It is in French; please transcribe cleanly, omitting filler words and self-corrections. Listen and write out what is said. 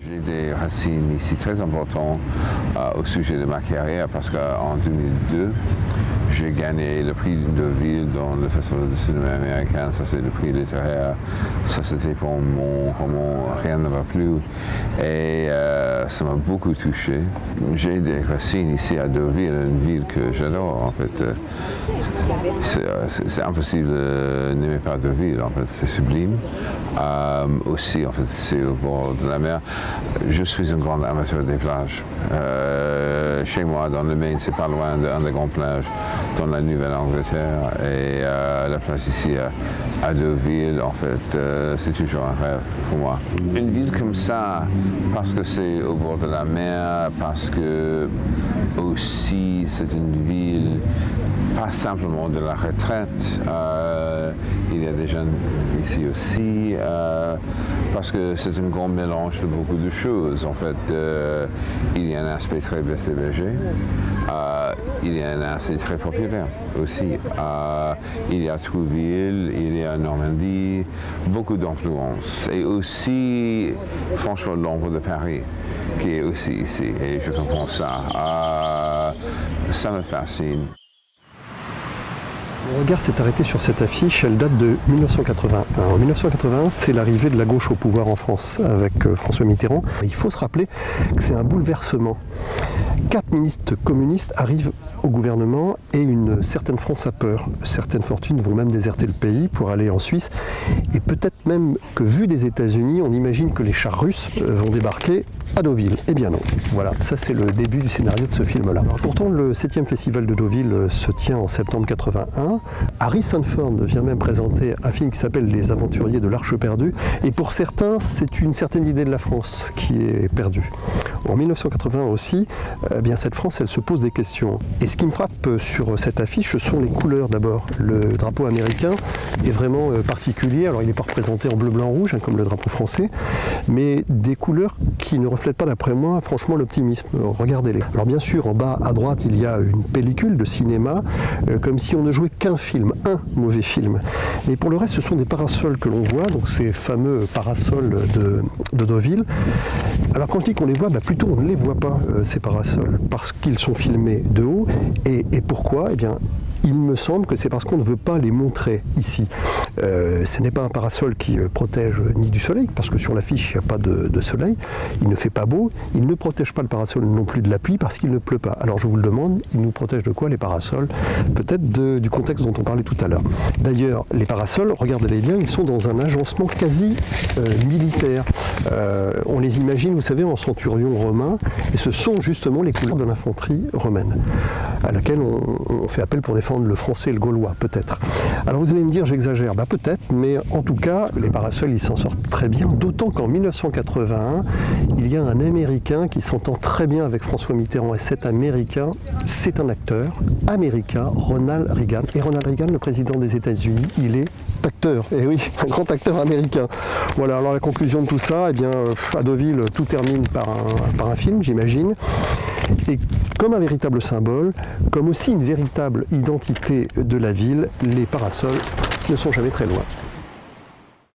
J'ai des racines ici très importantes au sujet de ma carrière parce qu'en 2002, j'ai gagné le prix de ville dans le Festival de cinéma américain. Ça, c'est le prix littéraire. Ça, c'était pour mon roman Rien ne va plus. Et ça m'a beaucoup touché. J'ai des racines ici à Deauville, une ville que j'adore. En fait, c'est impossible de n'aimer pas Deauville. En fait, c'est sublime. Aussi, en fait, c'est au bord de la mer. Je suis un grand amateur des plages. Chez moi, dans le Maine, c'est pas loin d'un des grandes plages dans la Nouvelle-Angleterre. Et la plage ici à Deauville, en fait, c'est toujours un rêve pour moi. Une ville comme ça, parce que c'est au bord de la mer, parce que aussi c'est une ville pas simplement de la retraite, il y a des jeunes ici aussi, parce que c'est un grand mélange de beaucoup de choses. En fait, il y a un aspect très BCBG, il y a un aspect très populaire aussi. Il y a Trouville, il y a Normandie, beaucoup d'influences. Et aussi, franchement, l'ombre de Paris, qui est aussi ici, et je comprends ça. Ça me fascine. Mon regard s'est arrêté sur cette affiche, elle date de 1981. En 1981, c'est l'arrivée de la gauche au pouvoir en France avec François Mitterrand. Il faut se rappeler que c'est un bouleversement. 4 ministres communistes arrivent au gouvernement et une certaine France a peur. Certaines fortunes vont même déserter le pays pour aller en Suisse. Et peut-être même que vu des États-Unis, on imagine que les chars russes vont débarquer à Deauville. Eh bien non. Voilà, ça c'est le début du scénario de ce film-là. Pourtant, le 7e festival de Deauville se tient en septembre 81. Harrison Ford vient même présenter un film qui s'appelle Les Aventuriers de l'Arche perdue. Et pour certains, c'est une certaine idée de la France qui est perdue. En 1980 aussi, eh bien cette France, elle se pose des questions. Et ce qui me frappe sur cette affiche, ce sont les couleurs d'abord. Le drapeau américain est vraiment particulier. Alors il n'est pas représenté en bleu, blanc, rouge, hein, comme le drapeau français, mais des couleurs qui ne reflètent pas, d'après moi, franchement l'optimisme. Regardez-les. Alors bien sûr, en bas à droite, il y a une pellicule de cinéma, comme si on ne jouait qu'un film, un mauvais film. Mais pour le reste, ce sont des parasols que l'on voit, donc ces fameux parasols de Deauville. Alors quand je dis qu'on les voit, plutôt on ne les voit pas, ces parasols, parce qu'ils sont filmés de haut. Et pourquoi ? Eh bien, il me semble que c'est parce qu'on ne veut pas les montrer ici. Ce n'est pas un parasol qui protège ni du soleil, parce que sur l'affiche, il n'y a pas de soleil. Il ne fait pas beau. Il ne protège pas le parasol non plus de la pluie, parce qu'il ne pleut pas. Alors je vous le demande, ils nous protègent de quoi les parasols ? Peut-être du contexte dont on parlait tout à l'heure. D'ailleurs, les parasols, regardez-les bien, ils sont dans un agencement quasi militaire. On les imagine, vous savez, en centurion romain, et ce sont justement les couleurs de l'infanterie romaine, à laquelle on fait appel pour défendre le français et le gaulois, peut-être. Alors vous allez me dire, j'exagère, peut-être, mais en tout cas, les parasols, ils s'en sortent très bien, d'autant qu'en 1981, il y a un Américain qui s'entend très bien avec François Mitterrand, et cet Américain, c'est un acteur américain, Ronald Reagan. Et Ronald Reagan, le président des États-Unis, il est acteur, et oui, un grand acteur américain. Voilà, alors la conclusion de tout ça, eh bien, à Deauville, tout termine par un film, j'imagine. Et comme un véritable symbole, comme aussi une véritable identité de la ville, les parasols ne sont jamais très loin.